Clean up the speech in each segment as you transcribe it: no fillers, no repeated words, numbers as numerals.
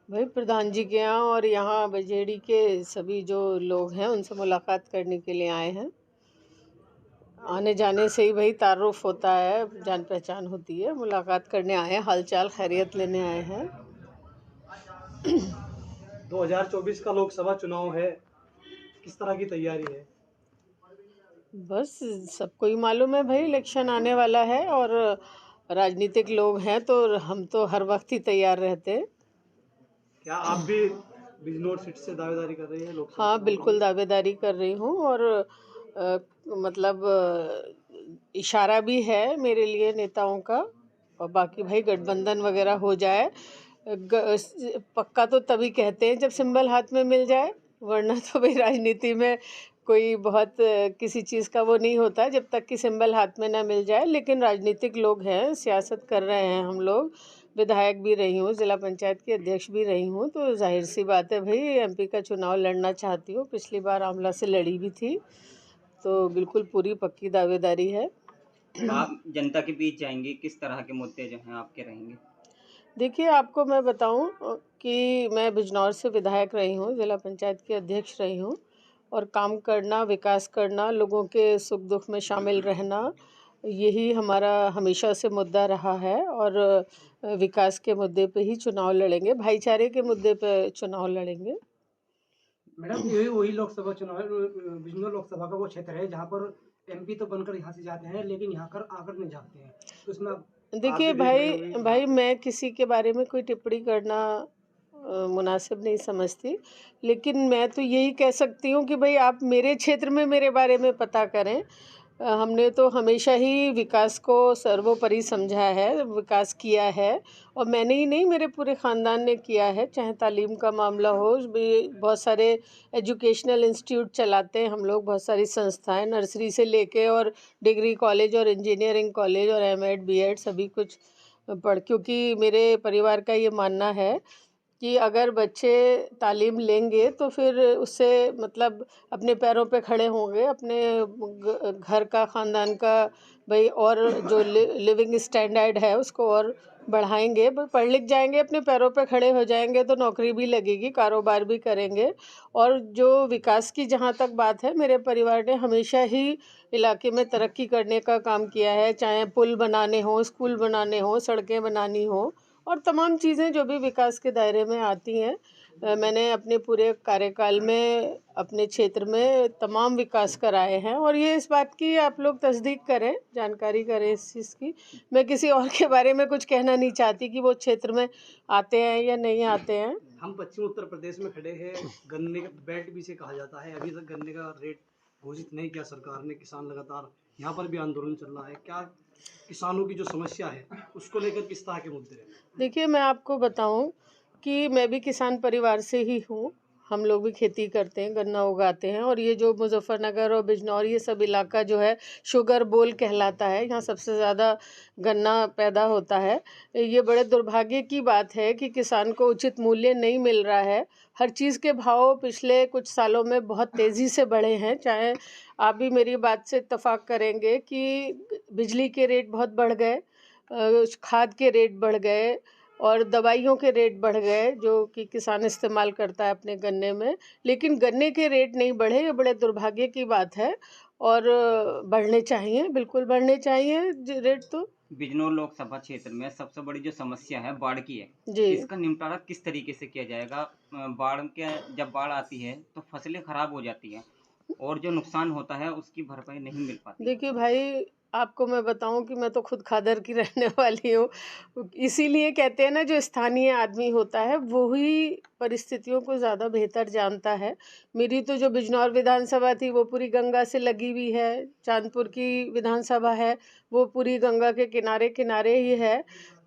भाई प्रधान जी के यहाँ और यहाँ बजेड़ी के सभी जो लोग हैं उनसे मुलाकात करने के लिए आए हैं। आने जाने से ही भाई तारुफ होता है, जान पहचान होती है। मुलाकात करने आए हैं, हालचाल खैरियत लेने आए हैं। 2024 का लोकसभा चुनाव है, किस तरह की तैयारी है? बस सबको ही मालूम है भाई, इलेक्शन आने वाला है और राजनीतिक लोग हैं तो हम तो हर वक्त ही तैयार रहते हैं। क्या आप भी बिजनौर सीट से दावेदारी कर रही हैं लोकसभा हाँ, चुनाव के बिल्कुल लिए? दावेदारी कर रही हूँ और मतलब इशारा भी है मेरे लिए नेताओं का। और बाकी भाई गठबंधन वगैरह हो जाए, पक्का तो तभी कहते हैं जब सिंबल हाथ में मिल जाए, वरना तो भाई राजनीति में कोई बहुत किसी चीज़ का वो नहीं होता जब तक कि सिंबल हाथ में ना मिल जाए। लेकिन राजनीतिक लोग हैं, सियासत कर रहे हैं हम लोग। विधायक भी रही हूँ, ज़िला पंचायत की अध्यक्ष भी रही हूँ, तो जाहिर सी बात है भाई एमपी का चुनाव लड़ना चाहती हूँ। पिछली बार आंवला से लड़ी भी थी, तो बिल्कुल पूरी पक्की दावेदारी है। आप जनता के बीच जाएंगे, किस तरह के मुद्दे जो हैं आपके रहेंगे? देखिए, आपको मैं बताऊं कि मैं बिजनौर से विधायक रही हूँ, ज़िला पंचायत की अध्यक्ष रही हूँ और काम करना, विकास करना, लोगों के सुख दुख में शामिल रहना, यही हमारा हमेशा से मुद्दा रहा है। और विकास के मुद्दे पे ही चुनाव लड़ेंगे, भाईचारे के मुद्दे पे चुनाव लड़ेंगे। मैडम यही वही लोकसभा चुनाव है, बिजनौर लोकसभा का वो क्षेत्र है जहाँ पर एमपी तो बनकर यहाँ से जाते हैं लेकिन यहाँ कर आकर नहीं जाते हैं, तो इसमें आप देखिए भी देख रहे होंगे। भाई मैं किसी के बारे में कोई टिप्पणी करना मुनासिब नहीं समझती। लेकिन मैं तो यही कह सकती हूँ कि भाई आप मेरे क्षेत्र में मेरे बारे में पता करें। हमने तो हमेशा ही विकास को सर्वोपरि समझा है, विकास किया है। और मैंने ही नहीं, मेरे पूरे ख़ानदान ने किया है। चाहे तालीम का मामला हो, भी बहुत सारे एजुकेशनल इंस्टीट्यूट चलाते हैं हम लोग, बहुत सारी संस्थाएं, नर्सरी से लेके और डिग्री कॉलेज और इंजीनियरिंग कॉलेज और एमएड बीएड सभी कुछ क्योंकि मेरे परिवार का ये मानना है कि अगर बच्चे तालीम लेंगे तो फिर उससे मतलब अपने पैरों पे खड़े होंगे, अपने घर का, ख़ानदान का भाई, और जो लिविंग स्टैंडर्ड है उसको और बढ़ाएंगे। पढ़ लिख जाएंगे, अपने पैरों पे खड़े हो जाएंगे तो नौकरी भी लगेगी, कारोबार भी करेंगे। और जो विकास की जहाँ तक बात है, मेरे परिवार ने हमेशा ही इलाके में तरक्की करने का काम किया है, चाहे पुल बनाने हों, स्कूल बनाने हों, सड़कें बनानी हों और तमाम चीज़ें जो भी विकास के दायरे में आती हैं। मैंने अपने पूरे कार्यकाल में अपने क्षेत्र में तमाम विकास कराए हैं और ये इस बात की आप लोग तस्दीक करें, जानकारी करें इस चीज़ की। मैं किसी और के बारे में कुछ कहना नहीं चाहती कि वो क्षेत्र में आते हैं या नहीं आते हैं। हम पश्चिम उत्तर प्रदेश में खड़े हैं, गन्ने के बेल्ट भी से कहा जाता है। अभी तक गन्ने का रेट घोषित नहीं किया सरकार ने। किसान लगातार यहाँ पर भी आंदोलन चल रहा है। क्या किसानों की जो समस्या है उसको लेकर किस तरह के मुद्दे हैं? देखिए, मैं आपको बताऊं कि मैं भी किसान परिवार से ही हूँ। हम लोग भी खेती करते हैं, गन्ना उगाते हैं और ये जो मुजफ्फरनगर और बिजनौर ये सब इलाका जो है शुगर बोल कहलाता है, यहाँ सबसे ज़्यादा गन्ना पैदा होता है। ये बड़े दुर्भाग्य की बात है कि किसान को उचित मूल्य नहीं मिल रहा है। हर चीज़ के भाव पिछले कुछ सालों में बहुत तेज़ी से बढ़े हैं। चाहे आप भी मेरी बात से इत्तेफाक करेंगे कि बिजली के रेट बहुत बढ़ गए, खाद के रेट बढ़ गए और दवाइयों के रेट बढ़ गए जो कि किसान इस्तेमाल करता है अपने गन्ने में। लेकिन गन्ने के रेट नहीं बढ़े, ये बड़े दुर्भाग्य की बात है। और बढ़ने चाहिए, बिल्कुल बढ़ने चाहिए रेट तो। बिजनौर लोकसभा क्षेत्र में सबसे बड़ी जो समस्या है बाढ़ की है। जी। इसका निपटारा किस तरीके से किया जाएगा? बाढ़ के जब बाढ़ आती है तो फसलें खराब हो जाती हैं और जो नुकसान होता है उसकी भरपाई नहीं मिल पाती। देखिए भाई, आपको मैं बताऊं कि मैं तो खुद खादर की रहने वाली हूँ। इसीलिए कहते हैं ना, जो स्थानीय आदमी होता है वो ही परिस्थितियों को ज़्यादा बेहतर जानता है। मेरी तो जो बिजनौर विधानसभा थी वो पूरी गंगा से लगी हुई है। चांदपुर की विधानसभा है वो पूरी गंगा के किनारे किनारे ही है।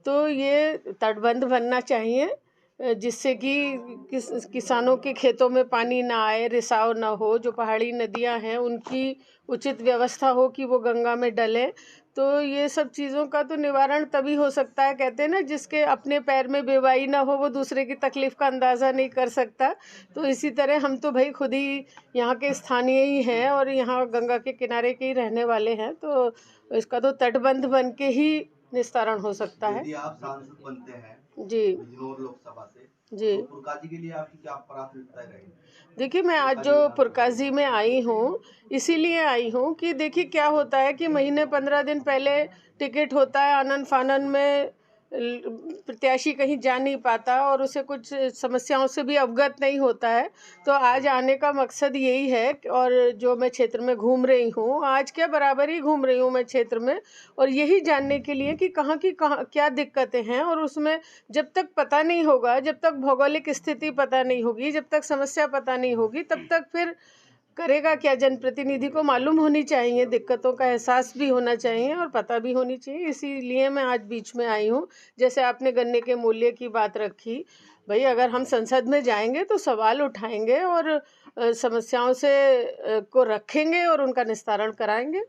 तो ये तटबंध बनना चाहिए, जिससे कि किसानों के खेतों में पानी ना आए, रिसाव ना हो। जो पहाड़ी नदियां हैं उनकी उचित व्यवस्था हो कि वो गंगा में डलें। तो ये सब चीज़ों का तो निवारण तभी हो सकता है, कहते हैं ना, जिसके अपने पैर में बेवाई ना हो वो दूसरे की तकलीफ़ का अंदाज़ा नहीं कर सकता। तो इसी तरह हम तो भाई खुद ही यहाँ के स्थानीय ही हैं और यहाँ गंगा के किनारे के ही रहने वाले हैं, तो इसका तो तटबंध बन के ही निस्तारण हो सकता है। यदि आप सांसद बनते हैं जी। बिजनौर लोकसभा से, जी। तो पुरकाजी के लिए आपकी क्या प्राथमिकताएं रहेंगी? देखिए, मैं आज जो पुरकाजी में आई हूँ, इसीलिए आई हूँ कि देखिए क्या होता है कि महीने 15 दिन पहले टिकट होता है, आनन-फानन में प्रत्याशी कहीं जा नहीं पाता और उसे कुछ समस्याओं से भी अवगत नहीं होता है। तो आज आने का मकसद यही है और जो मैं क्षेत्र में घूम रही हूँ, आज क्या बराबर ही घूम रही हूँ मैं क्षेत्र में, और यही जानने के लिए कि कहाँ की कहाँ क्या दिक्कतें हैं, और उसमें जब तक पता नहीं होगा, जब तक भौगोलिक स्थिति पता नहीं होगी, जब तक समस्या पता नहीं होगी, तब तक फिर करेगा क्या? जनप्रतिनिधि को मालूम होनी चाहिए, दिक्कतों का एहसास भी होना चाहिए और पता भी होनी चाहिए। इसीलिए मैं आज बीच में आई हूँ। जैसे आपने गन्ने के मूल्य की बात रखी, भई अगर हम संसद में जाएँगे तो सवाल उठाएँगे और समस्याओं से को रखेंगे और उनका निस्तारण कराएँगे।